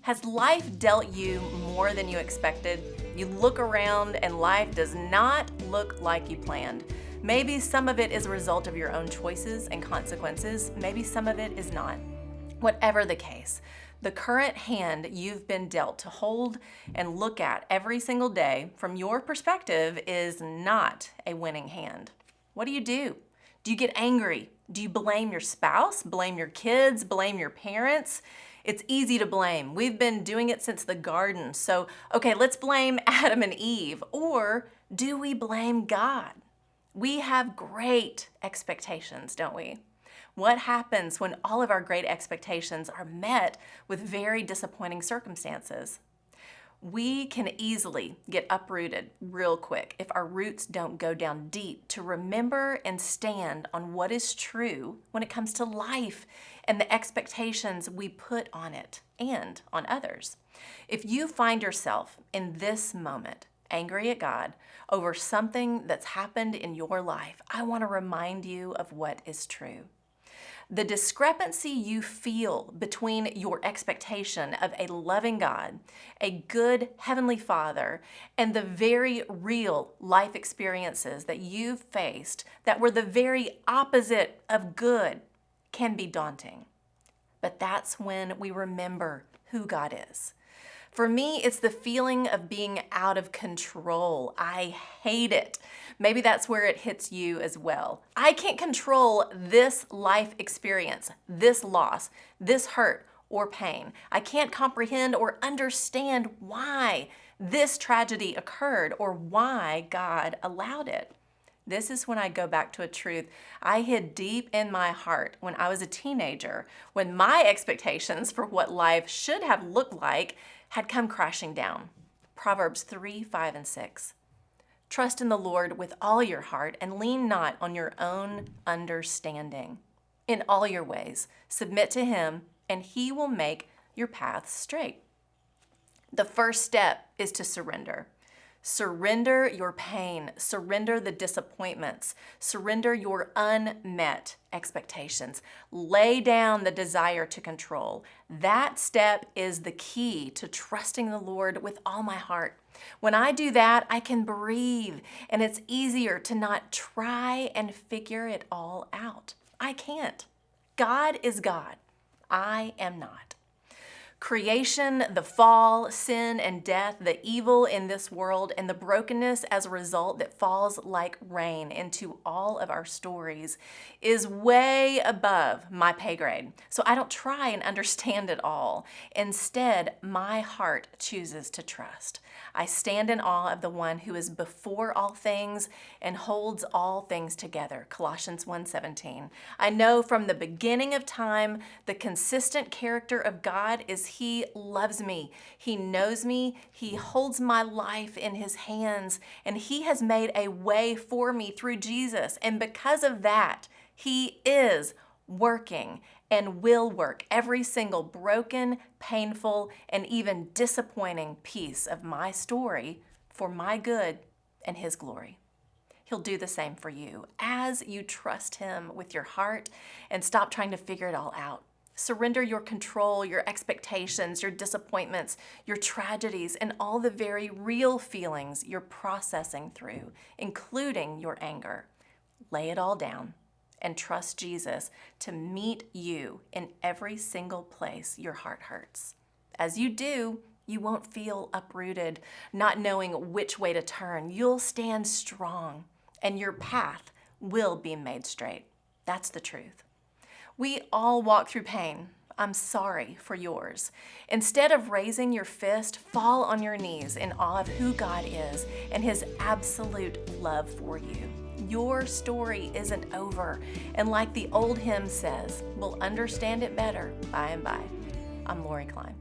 Has life dealt you more than you expected? You look around and life does not look like you planned. Maybe some of it is a result of your own choices and consequences. Maybe some of it is not. Whatever the case, the current hand you've been dealt to hold and look at every single day from your perspective is not a winning hand. What do? Do you get angry? Do you blame your spouse, blame your kids, blame your parents? It's easy to blame. We've been doing it since the garden. So, okay, let's blame Adam and Eve. Or do we blame God? We have great expectations, don't we? What happens when all of our great expectations are met with very disappointing circumstances? We can easily get uprooted real quick if our roots don't go down deep to remember and stand on what is true when it comes to life and the expectations we put on it and on others. If you find yourself in this moment angry at God over something that's happened in your life, I want to remind you of what is true. The discrepancy you feel between your expectation of a loving God, a good Heavenly Father, and the very real life experiences that you've faced that were the very opposite of good can be daunting. But that's when we remember who God is. For me, it's the feeling of being out of control. I hate it. Maybe that's where it hits you as well. I can't control this life experience, this loss, this hurt or pain. I can't comprehend or understand why this tragedy occurred or why God allowed it. This is when I go back to a truth I hid deep in my heart when I was a teenager, when my expectations for what life should have looked like had come crashing down. Proverbs 3, 5, and 6. Trust in the Lord with all your heart and lean not on your own understanding. In all your ways, submit to Him, and He will make your paths straight. The first step is to surrender. Surrender your pain, surrender the disappointments, surrender your unmet expectations. Lay down the desire to control. That step is the key to trusting the Lord with all my heart. When I do that, I can breathe, and it's easier to not try and figure it all out. I can't. God is God. I am not. Creation, the fall, sin and death, the evil in this world, and the brokenness as a result that falls like rain into all of our stories is way above my pay grade. So I don't try and understand it all. Instead, my heart chooses to trust. I stand in awe of the one who is before all things and holds all things together. Colossians 1:17. I know from the beginning of time, the consistent character of God is He loves me. He knows me. He holds my life in His hands, and He has made a way for me through Jesus. And because of that, He is working and will work every single broken, painful, and even disappointing piece of my story for my good and His glory. He'll do the same for you as you trust Him with your heart and stop trying to figure it all out. Surrender your control, your expectations, your disappointments, your tragedies, and all the very real feelings you're processing through, including your anger. Lay it all down and trust Jesus to meet you in every single place your heart hurts. As you do, you won't feel uprooted, not knowing which way to turn. You'll stand strong, and your path will be made straight. That's the truth. We all walk through pain. I'm sorry for yours. Instead of raising your fist, fall on your knees in awe of who God is and His absolute love for you. Your story isn't over, and like the old hymn says, we'll understand it better by and by. I'm Lori Klein.